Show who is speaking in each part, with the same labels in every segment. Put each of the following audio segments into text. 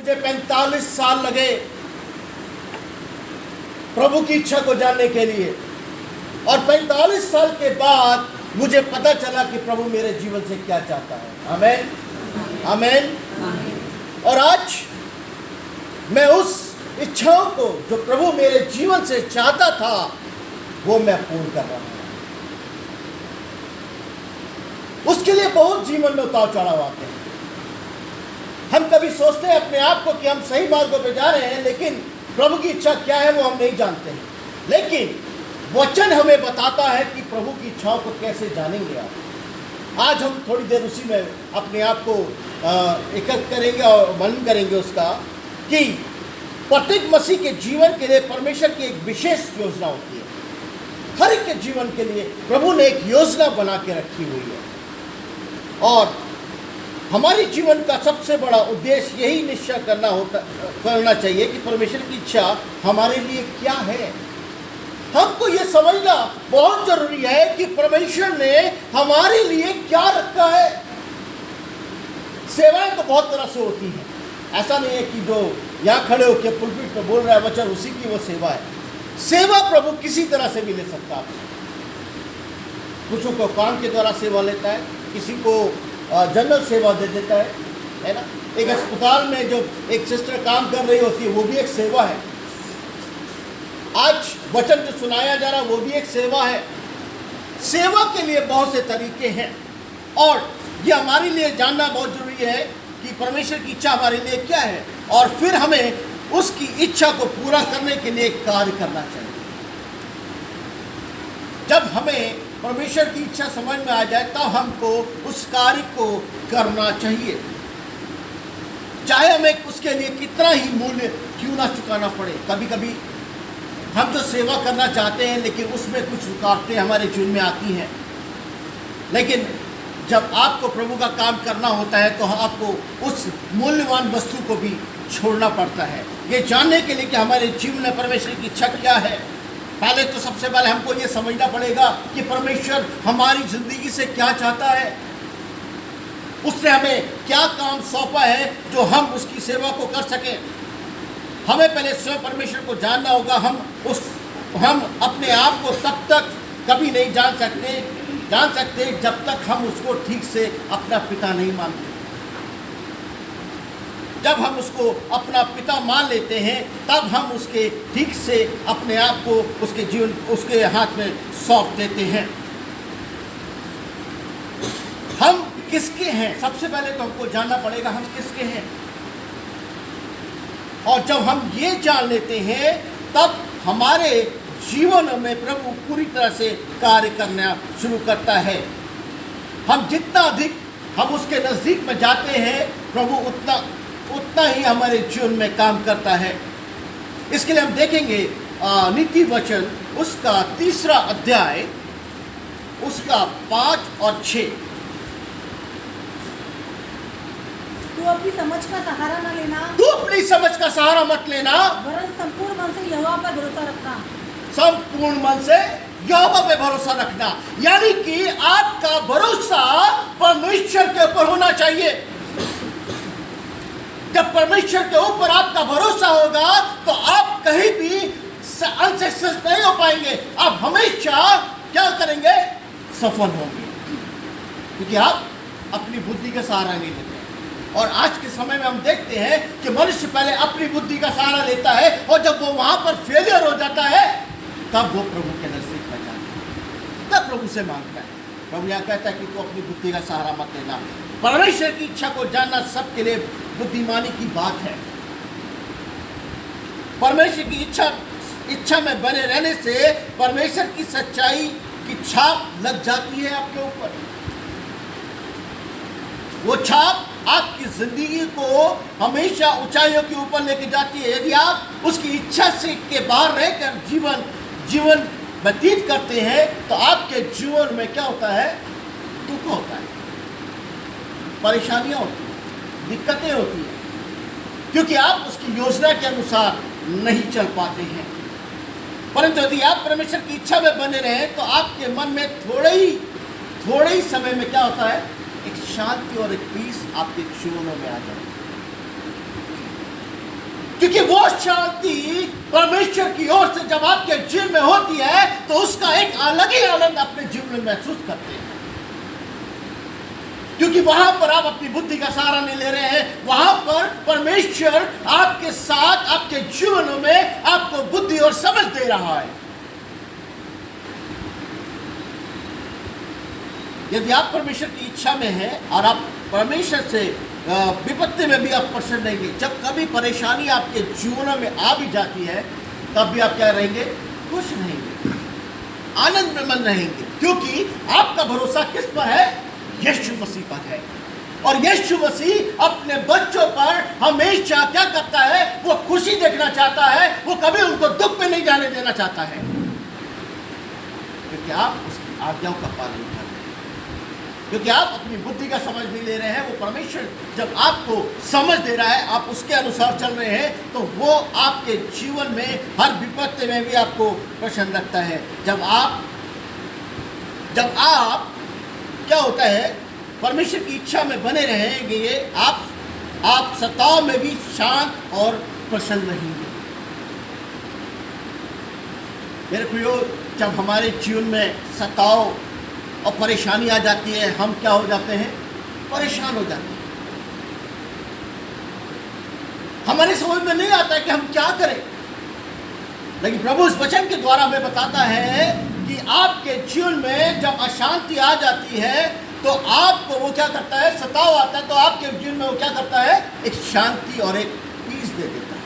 Speaker 1: मुझे 45 साल लगे प्रभु की इच्छा को जानने के लिए, और 45 साल के बाद मुझे पता चला कि प्रभु मेरे जीवन से क्या चाहता है। आमेन, आमेन। और आज मैं उस इच्छाओं को जो प्रभु मेरे जीवन से चाहता था वो मैं पूर्ण कर रहा हूं। उसके लिए बहुत जीवन में उतार चढ़ाव आते हैं। हम कभी सोचते हैं अपने आप को कि हम सही मार्गों पे जा रहे हैं, लेकिन प्रभु की इच्छा क्या है वो हम नहीं जानते हैं। लेकिन वचन हमें बताता है कि प्रभु की इच्छाओं को कैसे जानेंगे आप। आज हम थोड़ी देर उसी में अपने आप को एकत्र करेंगे और मनन करेंगे उसका कि प्रत्येक मसीह के जीवन के लिए परमेश्वर की एक विशेष योजना होती है। हर एक के जीवन के लिए प्रभु ने एक योजना बना के रखी हुई है, और हमारे जीवन का सबसे बड़ा उद्देश्य यही निश्चय करना चाहिए कि परमेश्वर की इच्छा हमारे लिए क्या है। हमको ये समझना बहुत जरूरी है कि परमेश्वर ने हमारे लिए क्या रखा है। सेवाएं तो बहुत तरह से होती हैं, ऐसा नहीं है कि जो यहाँ खड़े होकर पुलपिट पे बोल रहा है वचन उसी की वो सेवा है। सेवा प्रभु किसी तरह से भी ले सकता है आपसे। कुछ को काम के द्वारा सेवा लेता है, किसी को जनरल सेवा दे देता है ना। एक अस्पताल में जो एक सिस्टर काम कर रही होती है वो भी एक सेवा है। आज वचन जो सुनाया जा रहा है वो भी एक सेवा है। सेवा के लिए बहुत से तरीके हैं, और ये हमारे लिए जानना बहुत जरूरी है कि परमेश्वर की इच्छा हमारे लिए क्या है, और फिर हमें उसकी इच्छा को पूरा करने के लिए कार्य करना चाहिए। जब हमें परमेश्वर की इच्छा समझ में आ जाए तब हमको उस कार्य को करना चाहिए, चाहे हमें उसके लिए कितना ही मूल्य क्यों ना चुकाना पड़े। कभी कभी हम तो सेवा करना चाहते हैं लेकिन उसमें कुछ रुकावटें हमारे जीवन में आती हैं, लेकिन जब आपको प्रभु का काम करना होता है तो आपको उस मूल्यवान वस्तु को भी छोड़ना पड़ता है, ये जानने के लिए कि हमारे जीवन में परमेश्वर की इच्छा क्या है। पहले तो सबसे पहले हमको ये समझना पड़ेगा कि परमेश्वर हमारी ज़िंदगी से क्या चाहता है, उसने हमें क्या काम सौंपा है जो हम उसकी सेवा को कर सकें। हमें पहले स्वयं परमेश्वर को जानना होगा। हम अपने आप को तब तक कभी नहीं जान सकते जब तक हम उसको ठीक से अपना पिता नहीं मानते। जब हम उसको अपना पिता मान लेते हैं तब हम उसके ठीक से अपने आप को उसके हाथ में सौंप देते हैं। हम किसके हैं, सबसे पहले तो हमको जानना पड़ेगा हम किसके हैं। और जब हम ये जान लेते हैं तब हमारे जीवन में प्रभु पूरी तरह से कार्य करना शुरू करता है। हम जितना अधिक हम उसके नज़दीक में जाते हैं प्रभु उतना ही हमारे जीवन में काम करता है। इसके लिए हम देखेंगे नीति वचन उसका 3 अध्याय उसका 5 और 6।
Speaker 2: तू अपनी समझ का सहारा न लेना,
Speaker 1: तू अपनी समझ का सहारा मत लेना,
Speaker 2: वरन संपूर्ण मन से यहोवा पर भरोसा रखना।
Speaker 1: संपूर्ण मन से यहोवा पे भरोसा रखना, यानी कि आपका भरोसा परमेश्वर के ऊपर होना चाहिए। जब परमेश्वर के ऊपर आपका भरोसा होगा तो आप कहीं भी अनसक्सेस नहीं हो पाएंगे। आप हमेशा क्या करेंगे, सफल होंगे, क्योंकि आप अपनी बुद्धि का सहारा नहीं लेते। और आज के समय में हम देखते हैं कि मनुष्य पहले अपनी बुद्धि का सहारा लेता है, और जब वो वहां पर फेलियर हो जाता है तब वो प्रभु के नजदीक में जाता है, तब प्रभु से मांगता है। प्रभु यह कहता है कि तू अपनी बुद्धि का सहारा मत लेना। परमेश्वर की इच्छा को जानना सबके लिए बुद्धिमानी की बात है। परमेश्वर की इच्छा में बने रहने से परमेश्वर की सच्चाई की छाप लग जाती है आपके ऊपर। वो छाप आपकी जिंदगी को हमेशा ऊंचाइयों के ऊपर लेके जाती है। यदि आप उसकी इच्छा से के बाहर रहकर जीवन व्यतीत करते हैं तो आपके जीवन में क्या होता है, दुख होता है, परेशानियां होती हैं, दिक्कतें होती हैं, क्योंकि आप उसकी योजना के अनुसार नहीं चल पाते हैं। परंतु यदि आप परमेश्वर की इच्छा में बने रहें तो आपके मन में थोड़े ही समय में क्या होता है, एक शांति और एक पीस आपके जीवनों में आ जाती है। क्योंकि वो शांति परमेश्वर की ओर से जब आपके जीवन में होती है तो उसका एक अलग ही आनंद अपने जीवन में महसूस करते हैं, क्योंकि वहां पर आप अपनी बुद्धि का सहारा नहीं ले रहे हैं, वहां पर परमेश्वर आपके साथ आपके जीवनों में आपको बुद्धि और समझ दे रहा है। यदि आप परमेश्वर की इच्छा में हैं और आप परमेश्वर से विपत्ति में भी आप प्रसन्न रहेंगे, जब कभी परेशानी आपके जीवन में आ भी जाती है तब भी आप क्या रहेंगे? खुश रहेंगे, आनंद में मन रहेंगे, क्योंकि आपका भरोसा किस पर है? यीशु मसीह पर है। और यीशु मसीह अपने बच्चों पर हमेशा क्या करता है? वो खुशी देखना चाहता है, वो कभी उनको दुख में नहीं जाने देना चाहता है, क्योंकि आप उसकी आज्ञाओं का पालन कर रहे हैं, क्योंकि आप अपनी बुद्धि का समझ नहीं ले रहे हैं। वो परमेश्वर जब आपको समझ दे रहा है, आप उसके अनुसार चल रहे हैं, तो वो आपके जीवन में हर विपत्ति में भी आपको प्रसन्न रखता है। जब आप क्या होता है? परमेश्वर की इच्छा में बने रहेंगे, आप सताव में भी शांत और प्रसन्न रहेंगे। मेरे प्रियो, जब हमारे जीवन में सताव और परेशानी आ जाती है, हम क्या हो जाते हैं? परेशान हो जाते हैं। हमारे समझ में नहीं आता है कि हम क्या करें, लेकिन प्रभु इस वचन के द्वारा हमें बताता है कि आपके जीवन में जब अशांति आ जाती है तो आपको वो क्या करता है? सताव आता है तो आपके जीवन में वो क्या करता है? एक शांति और एक पीस दे देता है।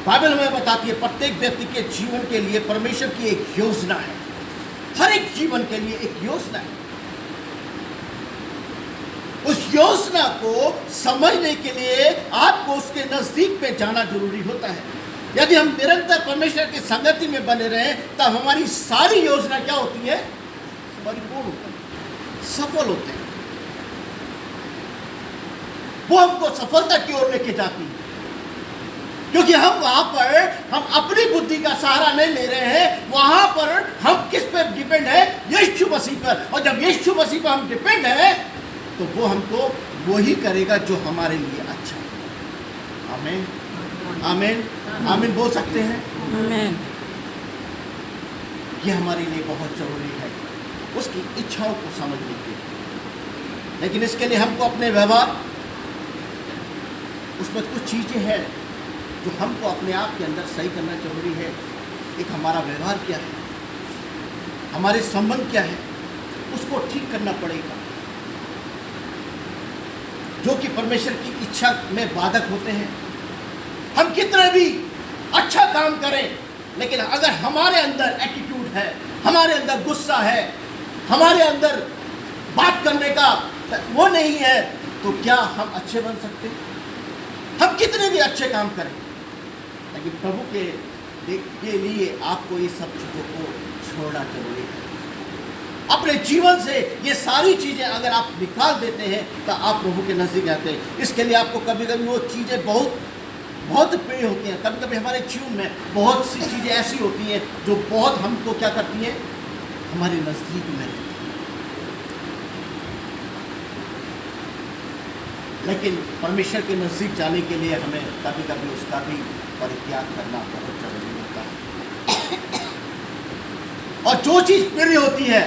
Speaker 1: बाइबल हमें बताती है प्रत्येक व्यक्ति के जीवन के लिए परमेश्वर की एक योजना है। हर एक जीवन के लिए एक योजना है। उस योजना को समझने के लिए आपको उसके नजदीक में जाना जरूरी होता है। यदि हम निरंतर परमेश्वर की संगति में बने रहें तब हमारी सारी योजना क्या होती है? परिपूर्ण होती है, सफल होते हैं। वो हमको सफलता की ओर लेके जाती है, क्योंकि हम वहां पर हम अपनी बुद्धि का सहारा नहीं ले रहे हैं। वहां पर हम किस पर डिपेंड है? यीशु मसीह पर। और जब यीशु मसीह पर हम डिपेंड है तो वो हमको वही करेगा जो हमारे लिए अच्छा है। आमीन, आमीन, आमीन बोल सकते हैं?
Speaker 2: आमीन।
Speaker 1: ये हमारे लिए बहुत जरूरी है, उसकी इच्छाओं को समझने के लिए। लेकिन इसके लिए हमको अपने व्यवहार, उसमें कुछ चीज़ें हैं जो हमको अपने आप के अंदर सही करना जरूरी है। एक हमारा व्यवहार क्या है, हमारे संबंध क्या है, उसको ठीक करना पड़ेगा, जो कि परमेश्वर की इच्छा में बाधक होते हैं। हम कितना भी अच्छा काम करें, लेकिन अगर हमारे अंदर एटीट्यूड है, हमारे अंदर गुस्सा है, हमारे अंदर बात करने का वो नहीं है, तो क्या हम अच्छे बन सकते हैं? हम कितने भी अच्छे काम करें, लेकिन प्रभु के लिए आपको ये सब चीज़ों को छोड़ना जरूरी है। अपने जीवन से ये सारी चीज़ें अगर आप निकाल देते हैं तो आप प्रभु के नज़दीक आते हैं। इसके लिए आपको कभी कभी वो चीज़ें बहुत प्रिय होती हैं। कभी कभी हमारे जीवन में बहुत सी चीज़ें ऐसी होती हैं जो बहुत हमको क्या करती हैं? हमारे नज़दीक में रहती हैं। लेकिन परमेश्वर के नज़दीक जाने के लिए हमें कभी कभी उसका भी परित्याग करना बहुत जरूरी होता है। और जो चीज़ प्रिय होती है,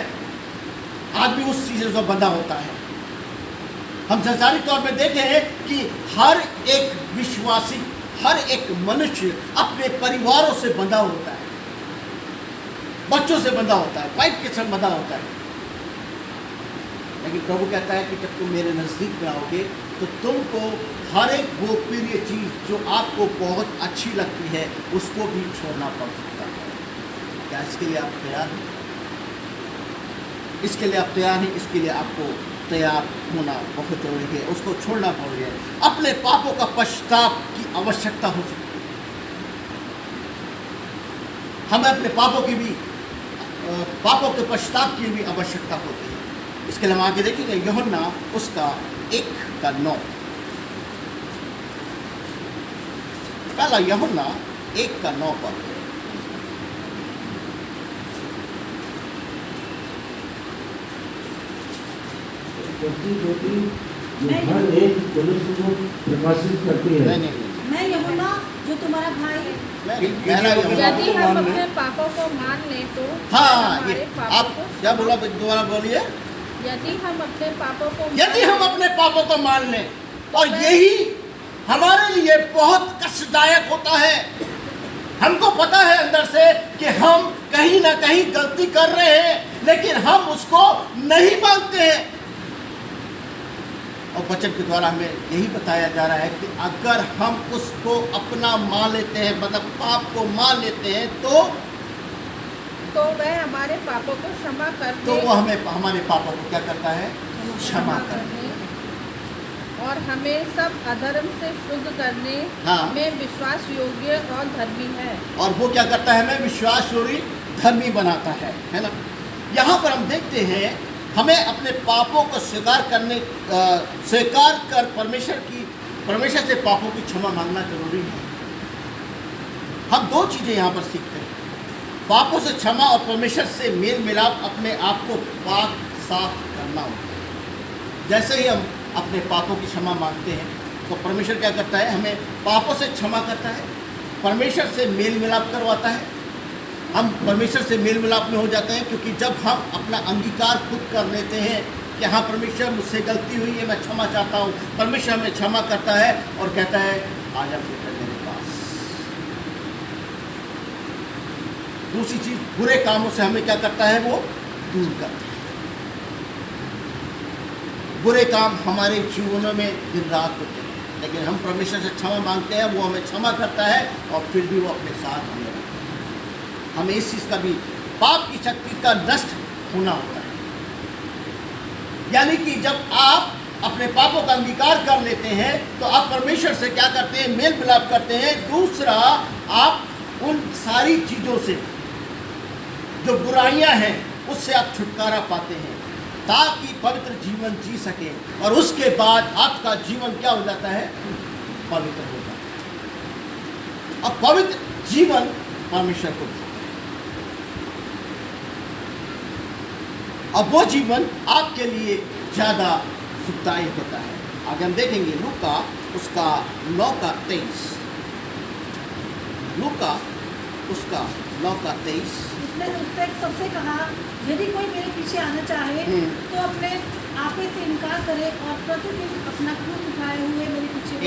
Speaker 1: आदमी उस चीज़ से बंधा होता है। हम संसारिक तौर पे देखें कि हर एक विश्वासी, हर एक मनुष्य अपने परिवारों से बंधा होता है, बच्चों से बंधा होता है, वाइफ के साथ बंधा होता है। लेकिन प्रभु कहता है कि जब तुम मेरे नज़दीक में आओगे तो तुमको हर एक वो प्रिय चीज़ जो आपको बहुत अच्छी लगती है उसको भी छोड़ना पड़ सकता है। क्या इसके लिए आप तैयार हैं? इसके लिए आप तैयार हैं? इसके लिए आपको तैयार होना बहुत जरूरी है, उसको छोड़ना जरूरी है। अपने पापों का पश्चाताप की आवश्यकता हो सकती है। हमें अपने पापों के पश्चाताप की भी आवश्यकता होती है। इसके लिए हम आगे देखेंगे यूहन्ना उसका 1:9। पहला यूहन्ना 1:9 पर
Speaker 3: जबकि ज्योति जो
Speaker 2: मैं
Speaker 3: हर एक मनुष्य को प्रकाशित करती है।
Speaker 1: नहीं
Speaker 2: मैं यूहन्ना जो तुम्हारा भाई
Speaker 1: पहला यूहन्ना।
Speaker 4: यदि हम अपने पापों को मान लें तो
Speaker 1: हाँ
Speaker 4: हमारे
Speaker 1: ये
Speaker 4: पापों
Speaker 1: आप
Speaker 4: को
Speaker 1: क्या बोला, दोबारा बोलिए।
Speaker 4: यदि हम अपने पापों को
Speaker 1: यदि हम अपने पापों को मान लें, और यही हमारे लिए बहुत कष्टदायक होता है। हमको पता है अंदर से कि हम कहीं ना कहीं गलती कर रहे हैं, लेकिन हम उसको नहीं मानते हैं। और वचन के द्वारा हमें यही बताया जा रहा है कि अगर हम उसको अपना मान लेते हैं, मतलब पाप को मान लेते हैं, तो
Speaker 4: वह हमारे पापों को क्षमा करने
Speaker 1: तो वो हमें हमारे पापों को क्या करता है, क्षमा करता है।
Speaker 4: और हमें सब अधर्म से शुद्ध करने
Speaker 1: हाँ।
Speaker 4: में विश्वास योग्य और धर्मी है।
Speaker 1: और वो क्या करता है, हमें विश्वास योग्य धर्मी बनाता है ना। यहाँ पर हम देखते हैं हमें अपने पापों को स्वीकार कर परमेश्वर से पापों की क्षमा मांगना जरूरी है। हम दो चीज़ें यहाँ पर सीखते हैं, पापों से क्षमा और परमेश्वर से मेल मिलाप, अपने आप को पाक साफ करना होता है। जैसे ही हम अपने पापों की क्षमा मांगते हैं तो परमेश्वर क्या करता है, हमें पापों से क्षमा करता है, परमेश्वर से मेल मिलाप करवाता है। हम परमेश्वर से मेल मिलाप में हो जाते हैं, क्योंकि जब हम अपना अंगीकार खुद कर लेते हैं कि हाँ परमेश्वर मुझसे गलती हुई है, मैं क्षमा चाहता हूँ, परमेश्वर हमें क्षमा करता है और कहता है आ जा बेटा मेरे पास। दूसरी चीज, बुरे कामों से हमें क्या करता है, वो दूर करता है। बुरे काम हमारे जीवनों में दिन रात होते हैं, लेकिन हम परमेश्वर से क्षमा मांगते हैं, वो हमें क्षमा करता है और फिर भी वो अपने साथ हमें रखता है। हमें इस चीज़ का भी, पाप की शक्ति का नष्ट होना होता है। यानी कि जब आप अपने पापों का अंगीकार कर लेते हैं तो आप परमेश्वर से क्या करते हैं, मेल मिलाप करते हैं। दूसरा, आप उन सारी चीज़ों से जो बुराइयां हैं उससे आप छुटकारा पाते हैं, ताकि पवित्र जीवन जी सके। और उसके बाद आपका जीवन क्या हो जाता है, पवित्र हो जाता है। और पवित्र जीवन परमेश्वर को देता है। अब वो जीवन आपके लिए ज़्यादा सुखदायक होता है। आगे हम देखेंगे लूका उसका 9:23। लूका उसका 9:23।
Speaker 2: उसने उससे सबसे कहा, यदि कोई मेरे पीछे आना चाहे तो अपने आपे से इनकार करे और प्रतिदिन अपना क्रूस उठाए हुए मेरे पीछे हो।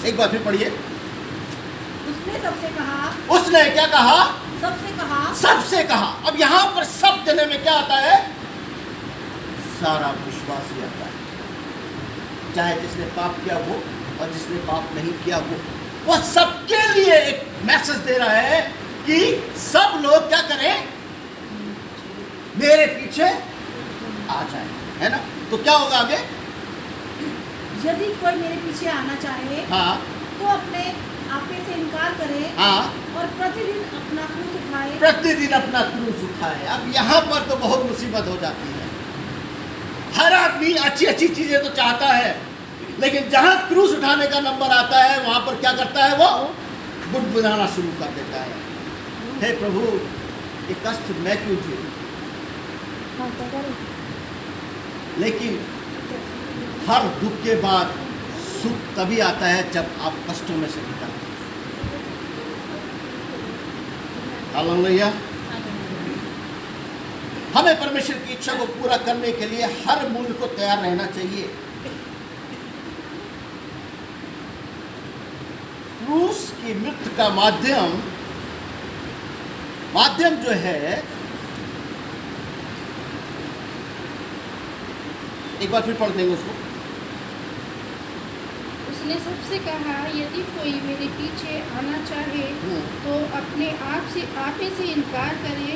Speaker 1: एक बार फिर पढ़िए।
Speaker 2: उसने सबसे कहा,
Speaker 1: उसने क्या कहा,
Speaker 2: सबसे कहा,
Speaker 1: सबसे कहा। अब यहाँ पर सब देने में क्या आता है, सारा विश्वासी आता है, चाहे जिसने पाप किया वो और जिसने पाप नहीं किया वो सबके लिए एक मैसेज दे रहा है कि सब लोग क्या करें, मेरे पीछे आ जाए, है ना। तो क्या होगा आगे,
Speaker 2: यदि कोई मेरे पीछे आना चाहे
Speaker 1: हाँ
Speaker 2: तो अपने आपे से इनकार करे
Speaker 1: हाँ,
Speaker 2: और प्रतिदिन अपना क्रूस उठाए।
Speaker 1: प्रतिदिन अपना क्रूस उठाए। अब यहाँ पर तो बहुत मुसीबत हो जाती है। हर आदमी अच्छी अच्छी चीजें तो चाहता है, लेकिन जहाँ क्रूस उठाने का नंबर आता है वहाँ पर क्या करता है, वो बुदबुदाना शुरू कर देता है। हे प्रभु, ये कष्ट मैं क्यों झेलूं। लेकिन हर दुख के बाद सुख तभी आता है जब आप कष्टों में से निकलते हैं। हालेलुया। हमें परमेश्वर की इच्छा को पूरा करने के लिए हर मूल्य को तैयार रहना चाहिए। क्रूस की मृत्यु का माध्यम जो है, एक बार फिर पढ़ देंगे उसको।
Speaker 4: उसने सबसे कहा, यदि कोई मेरे पीछे आना चाहे तो अपने आपे से इनकार करे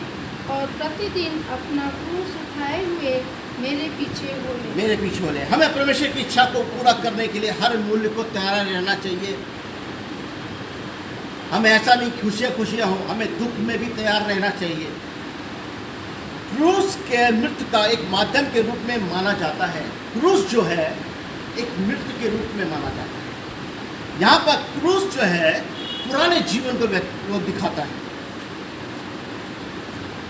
Speaker 4: और प्रतिदिन अपना क्रूस उठाए हुए मेरे पीछे हो ले।
Speaker 1: हमें परमेश्वर की इच्छा को पूरा करने के लिए हर मूल्य को तैयार रहना चाहिए। हमें ऐसा नहीं खुशियाँ हो, हमें दुख में भी तैयार रहना चाहिए। क्रूस के मृत्यु का एक माध्यम के रूप में माना जाता है। क्रूस जो है एक मृत्यु के रूप में माना जाता है। यहाँ पर क्रूस जो है पुराने जीवन को वो दिखाता है,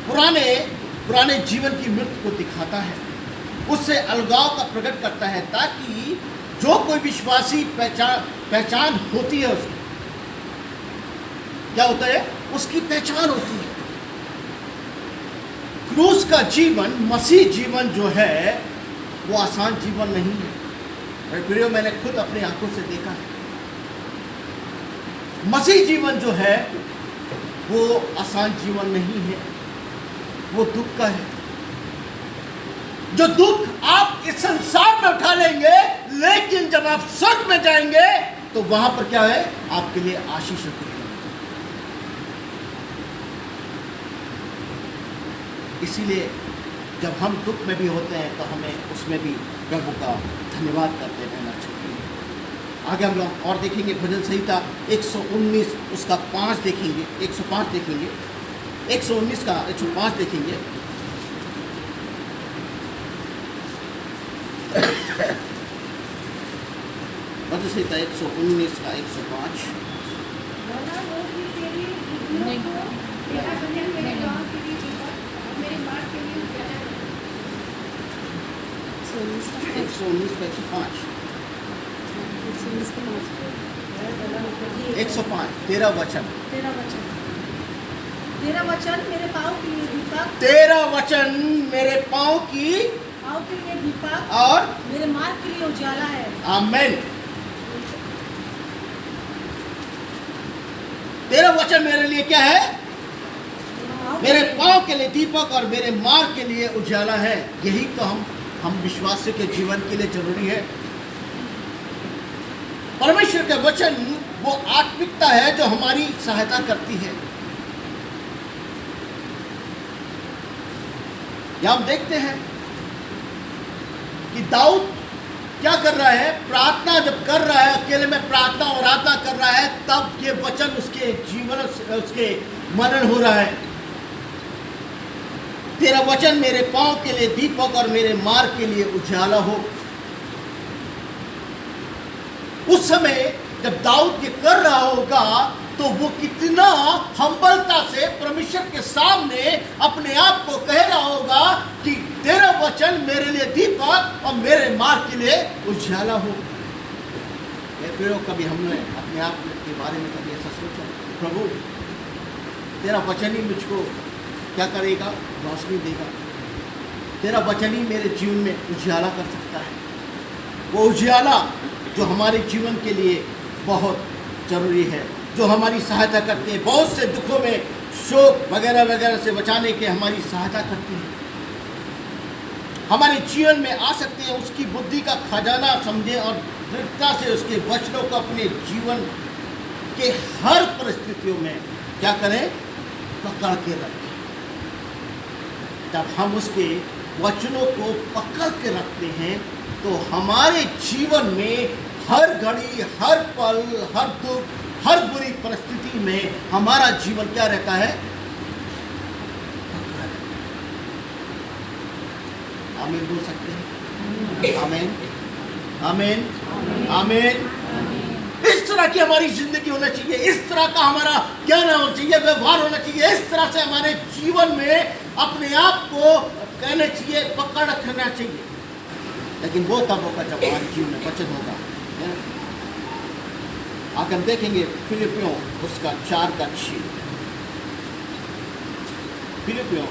Speaker 1: पुराने जीवन की मृत्यु को दिखाता है। उससे अलगाव का प्रकट करता है, ताकि जो कोई विश्वासी पहचान होती है उसकी, क्या होता है, उसकी पहचान होती है। क्रूस का जीवन, मसीह जीवन जो है वो आसान जीवन नहीं है। मेरे प्रियो, मैंने खुद अपनी आंखों से देखा है, मसीह जीवन जो है वो आसान जीवन नहीं है, वो दुख का है। जो दुख आप इस संसार में उठा लेंगे, लेकिन जब आप स्वर्ग में जाएंगे तो वहां पर क्या है, आपके लिए आशीष है। इसीलिए जब हम दुख में भी होते हैं तो हमें उसमें भी प्रभु का धन्यवाद करते रहना चाहिए। आगे हम लोग और देखेंगे भजन संहिता 119 उसका 5 देखेंगे, 105 देखेंगे, 119 का 105 देखेंगे। भजन संहिता 119 का 105।
Speaker 2: भला हो कि तेरी विधियों को तेरा वचन मेरे गाँव के लिए दीपक और मेरे मार्ग के लिए उजाला है।
Speaker 1: 119 का 105। 105 तेरा वचन,
Speaker 2: तेरा वचन, तेरा वचन मेरे पाँव के लिए दीपक,
Speaker 1: तेरा वचन मेरे पाँव की
Speaker 2: पाँव के लिए दीपक
Speaker 1: और
Speaker 2: मेरे मार्ग के लिए उजाला है।
Speaker 1: आमेन। तेरा वचन मेरे लिए क्या है, मेरे पाँव के लिए दीपक और मेरे मार्ग के लिए उजाला है। यही तो हम विश्वासी के जीवन के लिए जरूरी है। परमेश्वर का वचन वो आत्मिकता है जो हमारी सहायता करती है। यहां हम देखते हैं कि दाऊद क्या कर रहा है, प्रार्थना जब कर रहा है, अकेले में प्रार्थना और आराधना कर रहा है, तब ये वचन उसके जीवन, उसके मनन हो रहा है। तेरा वचन मेरे पांव के लिए दीपक और मेरे मार्ग के लिए उजाला हो। उस समय जब दाऊद ये कर रहा होगा तो वो कितना हम्बलता से परमेश्वर के सामने अपने आप को कह रहा होगा कि तेरा वचन मेरे लिए दीपक और मेरे मार्ग के लिए उजाला हो। कभी हमने अपने आप के बारे में कभी ऐसा सोचा, प्रभु तेरा वचन ही मुझको क्या करेगा, रोशनी देगा। तेरा वचन ही मेरे जीवन में उजाला कर सकता है। वो उजाला जो हमारे जीवन के लिए बहुत जरूरी है, जो हमारी सहायता करते हैं, बहुत से दुखों में, शोक वगैरह वगैरह से बचाने के हमारी सहायता करती है। हमारे जीवन में आ सकते हैं, उसकी बुद्धि का खजाना समझें और दृढ़ता से उसके वचनों को अपने जीवन के हर परिस्थितियों में क्या करें, पकड़ के रखें। जब हम उसके वचनों को पकड़ के रखते हैं तो हमारे जीवन में हर घड़ी, हर पल, हर दुख, हर बुरी परिस्थिति में हमारा जीवन क्या रहता है, आमीन बोल सकते हैं, आमीन, आमीन, आमीन। इस तरह की हमारी जिंदगी होना चाहिए, इस तरह का हमारा ज्ञान होना चाहिए, व्यवहार होना चाहिए। इस तरह से हमारे जीवन में अपने आप को कहना चाहिए, पकड़ रखना चाहिए। लेकिन वो तब होगा जब हमारे जीवन में बचत होगा। आगे हम देखेंगे फिलिपियों उसका 4:6, फिलिपियों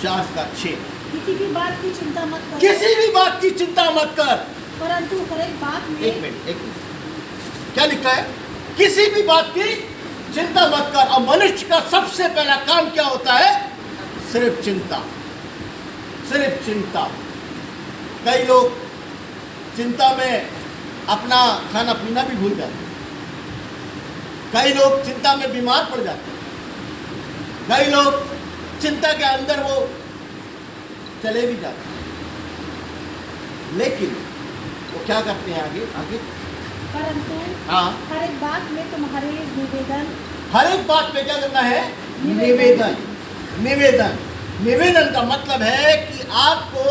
Speaker 1: 4:6।
Speaker 2: किसी भी बात की चिंता मत कर,
Speaker 1: किसी भी बात की चिंता मत कर,
Speaker 2: परंतु हर एक बात में,
Speaker 1: एक मिनट, क्या लिखा है, किसी भी बात की चिंता मत कर। और मनुष्य का सबसे पहला काम क्या होता है, सिर्फ चिंता, सिर्फ चिंता। कई लोग चिंता में अपना खाना पीना भी भूल जाते हैं। कई लोग चिंता में बीमार पड़ जाते हैं। कई लोग चिंता के अंदर वो चले भी जाते हैं। लेकिन वो क्या करते हैं, आगे आगे,
Speaker 2: परंतु
Speaker 1: हाँ,
Speaker 2: हर एक बात में तुम्हारे निवेदन,
Speaker 1: हर एक बात में क्या करना है, निवेदन। निवेदन, निवेदन का मतलब है कि आपको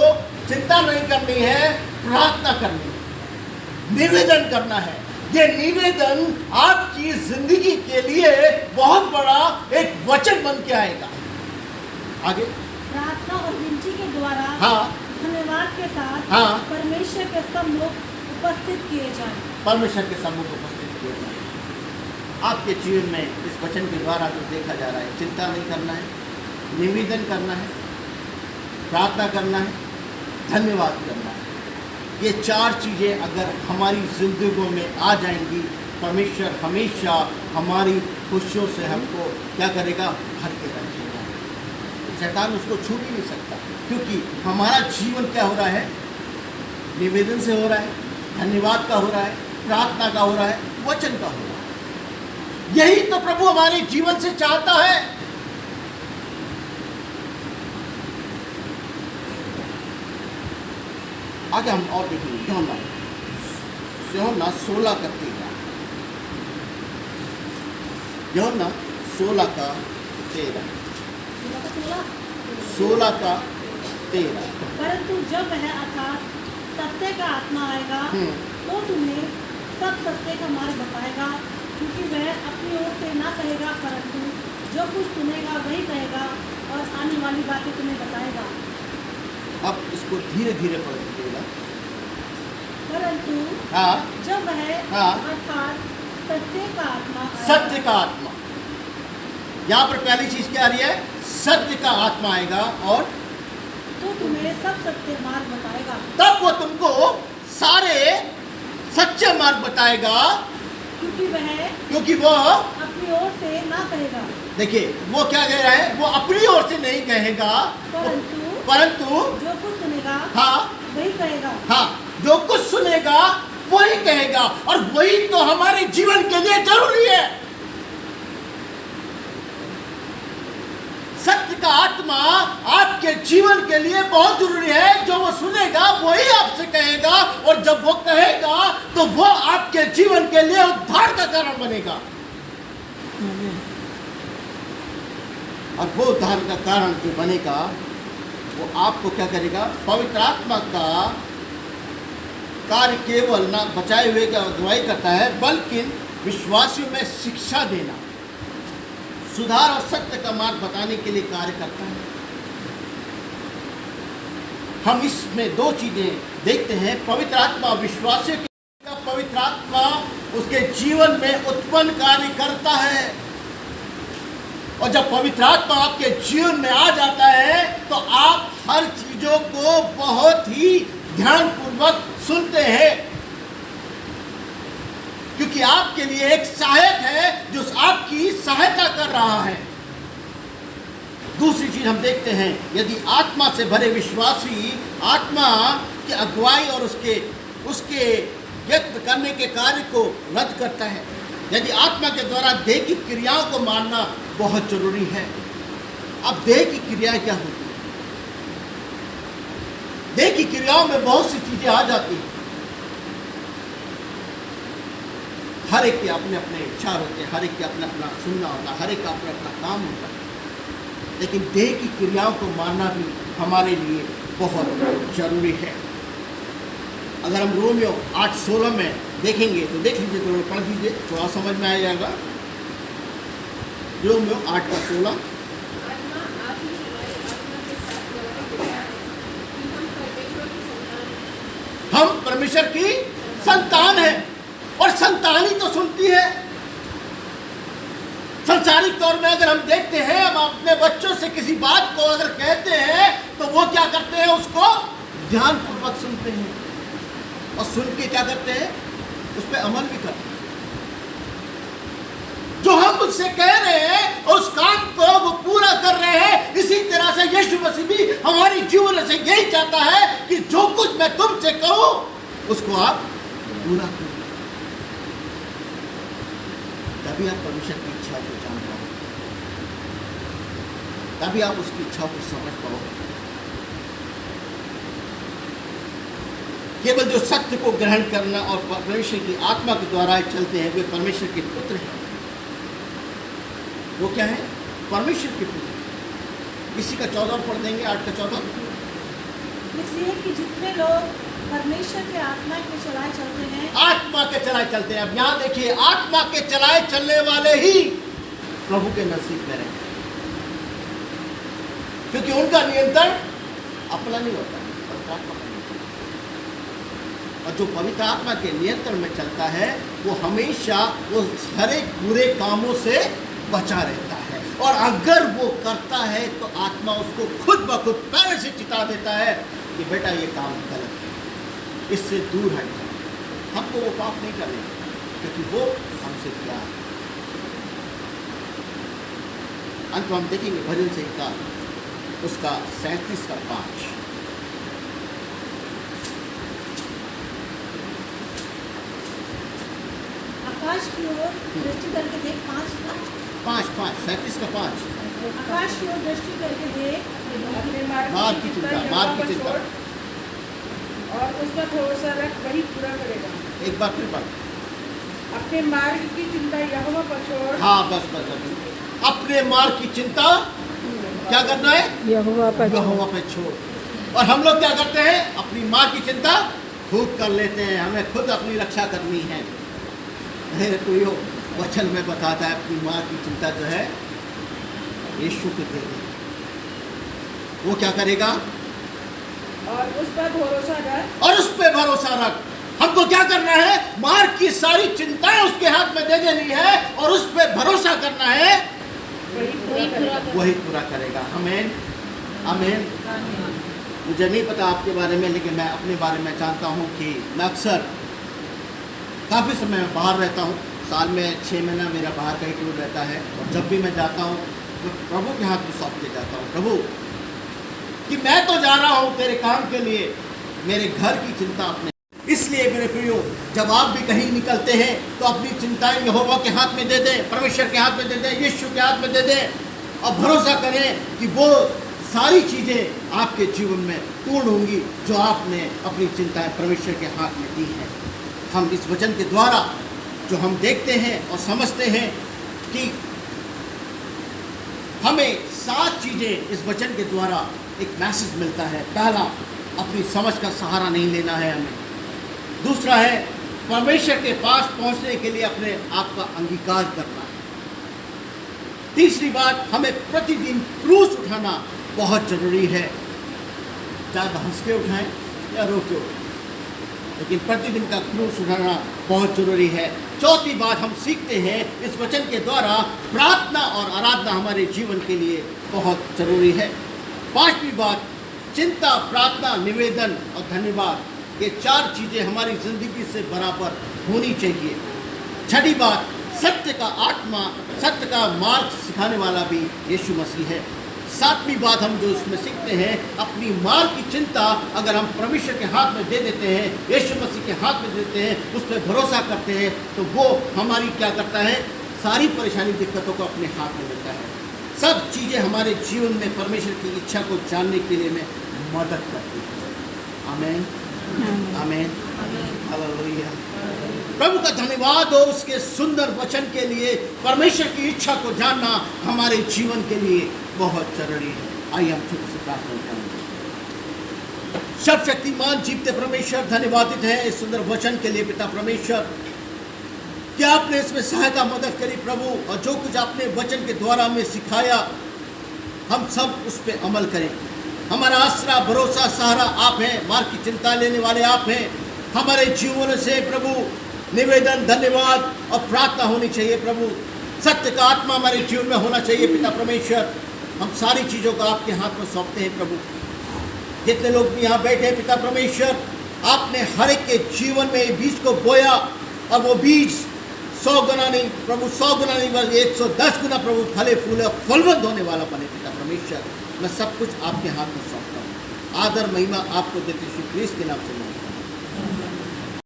Speaker 1: चिंता नहीं करनी है, प्रार्थना करनी है, निवेदन करना है। ये निवेदन आपकी जिंदगी के लिए बहुत बड़ा एक वचन बन के आएगा। आगे,
Speaker 2: प्रार्थना और विनती के द्वारा
Speaker 1: हाँ,
Speaker 2: धन्यवाद के साथ
Speaker 1: हाँ।
Speaker 2: परमेश्वर के सम्मुख उपस्थित किए जाएं।
Speaker 1: परमेश्वर के सम्मुख उपस्थित किया जाए। आपके जीवन में इस वचन के द्वारा जो देखा जा रहा है, चिंता नहीं करना है, निवेदन करना है, प्रार्थना करना है, धन्यवाद करना है। ये 4 चीज़ें अगर हमारी जिंदगियों में आ जाएंगी, परमेश्वर हमेशा हमारी खुशियों से हमको क्या करेगा, भर के रखेगा। शैतान उसको छू भी नहीं सकता, क्योंकि हमारा जीवन क्या हो रहा है, निवेदन से हो रहा है, धन्यवाद का हो रहा है, प्रार्थना का हो रहा है, वचन का हो रहा है। यही तो प्रभु हमारे जीवन से चाहता है। आगे हम और देखेंगे यूहन्ना 16 का 13। यूहन्ना 16 का 13। 16 का 13।
Speaker 2: परंतु जब वह अर्थात सत्य का आत्मा आएगा तो तुम्हें सब सत्य का मार्ग बताएगा, क्योंकि वह अपनी ओर से ना कहेगा, परंतु जो कुछ सुनेगा वही कहेगा और आने वाली बातें तुम्हें बताएगा।
Speaker 1: अब इसको धीरे धीरे पढ़ दीजिएगा।
Speaker 2: परंतु
Speaker 1: हाँ,
Speaker 2: जब वह
Speaker 1: हाँ।
Speaker 2: अर्थात सत्य का आत्मा आएगा,
Speaker 1: सत्य का आत्मा, यहाँ पर पहली चीज क्या आ रही है, सत्य का आत्मा आएगा और
Speaker 2: तो तुम्हें सब सत्य मार्ग बताएगा।
Speaker 1: तब वो तुमको सारे सच्चे मार्ग बताएगा, क्योंकि वो
Speaker 2: अपनी ओर से ना कहेगा।
Speaker 1: देखिए वो क्या कह रहा है, वो अपनी ओर से नहीं कहेगा, परंतु
Speaker 2: जो कुछ सुनेगा
Speaker 1: हाँ
Speaker 2: वही कहेगा।
Speaker 1: हाँ, जो कुछ सुनेगा वही कहेगा, और वही तो हमारे जीवन के लिए जरूरी है। सत्य का आत्मा आपके जीवन के लिए बहुत जरूरी है। जो वो सुनेगा वही आपसे कहेगा, और जब वो कहेगा तो वो आपके जीवन के लिए उद्धार का कारण बनेगा। और वो उद्धार का कारण जो बनेगा, वो आपको क्या करेगा, पवित्र आत्मा का कार्य केवल ना बचाए हुए का अगुवाई करता है, बल्कि विश्वासियों में शिक्षा देना, सुधार और सत्य का मार्ग बताने के लिए कार्य करता है। हम इसमें 2 चीजें देखते हैं, पवित्र आत्मा विश्वासियों का पवित्र आत्मा उसके जीवन में उत्पन्न कार्य करता है। और जब पवित्र आत्मा आपके जीवन में आ जाता है तो आप हर चीजों को बहुत ही ध्यानपूर्वक सुनते हैं, क्योंकि आपके लिए एक सहायक है जो आपकी सहायता कर रहा है। दूसरी चीज हम देखते हैं, यदि आत्मा से भरे विश्वासी आत्मा की अगुवाई और उसके व्यक्त करने के कार्य को रद्द करता है। यदि आत्मा के द्वारा देह की क्रियाओं को मानना बहुत जरूरी है। अब देह की क्रियाएं क्या होती है? देह की क्रियाओं में बहुत सी चीजें आ जाती हैं। हर एक के अपने अपने विचार होते हैं, हर एक के अपना अपना सुनना होता है, हर एक का अपना अपना काम होता है, लेकिन देह की क्रियाओं को मानना भी हमारे लिए बहुत जरूरी है। अगर हम रोमियो 8:16 में देखेंगे तो देख लीजिए, तो पढ़ दीजिए, थोड़ा समझ में आ जाएगा। रोमियो 8:16। हम परमेश्वर की संतान है, और संतान ही तो सुनती है। संसारिक तौर में अगर हम देखते हैं, हम अपने बच्चों से किसी बात को अगर कहते हैं तो वो क्या करते हैं, उसको ध्यानपूर्वक सुनते हैं, और सुन के क्या करते हैं, उस पर अमल भी करते हैं। जो हम उससे कह रहे हैं उस काम को वो पूरा कर रहे हैं। इसी तरह से यीशु मसीह भी हमारी जीवन से यही चाहता है कि जो कुछ मैं तुमसे कहूं उसको आप पूरा करो, तभी आप परमेश्वर की इच्छा को जान पाओगे, तभी आप उसकी इच्छा को समझ पाओगे। केवल जो सत्य को ग्रहण करना और परमेश्वर की आत्मा के द्वारा चलते हैं वे परमेश्वर के पुत्र हैं। वो क्या है? परमेश्वर के पुत्र। इसी का 14 पढ़ देंगे, 8 का 14।
Speaker 2: इसलिए कि जितने लोग परमेश्वर के आत्मा के चलाए चलते हैं,
Speaker 1: आत्मा के चलाए चलते हैं। अब यहाँ देखिए, आत्मा के चलाए चलने वाले ही प्रभु के नसीब में रहेंगे, क्योंकि उनका नियंत्रण अपना नहीं होता, और जो पवित्र आत्मा के नियंत्रण में चलता है वो हमेशा वो हर एक बुरे कामों से बचा रहता है। और अगर वो करता है तो आत्मा उसको खुद ब खुद पहले से चिता देता है कि बेटा ये काम गलत है, इससे दूर हट जाए। हमको वो पाप नहीं करेंगे क्योंकि वो हमसे प्यार है। अंत में हम देखेंगे भजन संहिता उसका 37 का 5।
Speaker 2: आकाश की ओर दृष्टि करके देख, 5
Speaker 1: 37 का 5।
Speaker 2: आकाश की ओर दृष्टि करके देख,
Speaker 4: अपने
Speaker 1: मार्ग की चिंता, मार्ग की चिंता।
Speaker 4: और उसका भरोसा रख, वही पूरा करेगा।
Speaker 1: एक बार फिर पढ़।
Speaker 4: अपने मार्ग की चिंता यहोवा पर छोड़।
Speaker 1: हाँ बस बस अभी अपने मार्ग की चिंता क्या करना है?
Speaker 5: यहोवा पर
Speaker 1: यहोवा पे छोड़। और हम लोग क्या करते हैं? अपनी माँ की चिंता खुद कर लेते हैं, हमें खुद अपनी रक्षा करनी है। कोई वचन में बताता है अपनी माँ की चिंता जो है यीशु को दे दे, वो क्या करेगा?
Speaker 4: और उस पर भरोसा रख।
Speaker 1: और उस पे भरोसा रख। हमको क्या करना है? मार्ग की सारी चिंताएं उसके हाथ में दे देनी है और उस पे भरोसा करना है, वही पूरा करेगा। आमीन आमीन। मुझे नहीं पता आपके बारे में, लेकिन मैं अपने बारे में जानता हूँ कि मैं अक्सर काफ़ी समय में बाहर रहता हूँ। साल में 6 महीना मेरा बाहर का ही टूर रहता है। और जब भी मैं जाता हूँ तो प्रभु के हाथ में सौंप के जाता हूँ, प्रभु कि मैं तो जा रहा हूँ तेरे काम के लिए, मेरे घर की चिंता अपने। इसलिए मेरे प्रियो, जब आप भी कहीं निकलते हैं तो अपनी चिंताएं यहोवा के हाथ में दे दें, परमेश्वर के हाथ में दे दें, यीशु के हाथ में दे दें और भरोसा करें कि वो सारी चीज़ें आपके जीवन में पूर्ण होंगी जो आपने अपनी चिंताएं परमेश्वर के हाथ में दी हैं। हम इस वचन के द्वारा जो हम देखते हैं और समझते हैं कि हमें 7 चीज़ें इस वचन के द्वारा एक मैसेज मिलता है। पहला, अपनी समझ का सहारा नहीं लेना है हमें। दूसरा है, परमेश्वर के पास पहुंचने के लिए अपने आप का अंगीकार करना है। तीसरी बात, हमें प्रतिदिन क्रूस उठाना बहुत जरूरी है, चाहे हंस के उठाएं या रो के उठाएं, लेकिन प्रतिदिन का क्रूस उठाना बहुत जरूरी है। चौथी बात हम सीखते हैं इस वचन के द्वारा, प्रार्थना और आराधना हमारे जीवन के लिए बहुत जरूरी है। पांचवी बात, चिंता, प्रार्थना, निवेदन और धन्यवाद, ये 4 चीज़ें हमारी ज़िंदगी से बराबर होनी चाहिए। छठी बात, सत्य का आत्मा, सत्य का मार्ग सिखाने वाला भी यीशु मसीह है। 7वीं बात हम जो इसमें सीखते हैं, अपनी मार्ग की चिंता अगर हम परमेश्वर के हाथ में दे देते हैं, यीशु मसीह के हाथ में देते हैं, उस पर भरोसा करते हैं, तो वो हमारी क्या करता है? सारी परेशानी दिक्कतों को अपने हाथ में लेता है। सब चीज़ें हमारे जीवन में परमेश्वर की इच्छा को जानने के लिए में मदद करती है। आमीन आमीन हालेलुया। प्रभु का धन्यवाद हो उसके सुंदर वचन के लिए। परमेश्वर की इच्छा को जानना हमारे जीवन के लिए बहुत जरूरी है। आइए हम छोटे से प्रार्थना करें। सर्वशक्तिमान जीवते परमेश्वर, धन्यवादित है इस सुंदर वचन के लिए पिता परमेश्वर, कि आपने इसमें सहायता मदद करी प्रभु, और जो कुछ आपने वचन के द्वारा हमें सिखाया हम सब उस पर अमल करें। हमारा आसरा, भरोसा, सहारा आप हैं, मार्ग की चिंता लेने वाले आप हैं। हमारे जीवन से प्रभु निवेदन, धन्यवाद और प्रार्थना होनी चाहिए प्रभु। सत्य का आत्मा हमारे जीवन में होना चाहिए पिता परमेश्वर। हम सारी चीज़ों को आपके हाथ में सौंपते हैं प्रभु। जितने लोग भी यहाँ बैठे हैं पिता परमेश्वर, आपने हर एक के जीवन में बीज को बोया और वो बीज 100 गुना नहीं प्रभु, 100 गुना नहीं बल्कि 110 गुना प्रभु फले फूले फलवंत होने वाला बने पिता परमेश्वर। मैं सब कुछ आपके हाथ में सौंपता हूँ। आदर महिमा आपको देते श्री क्रिस्त के नाम से मांगता हूँ।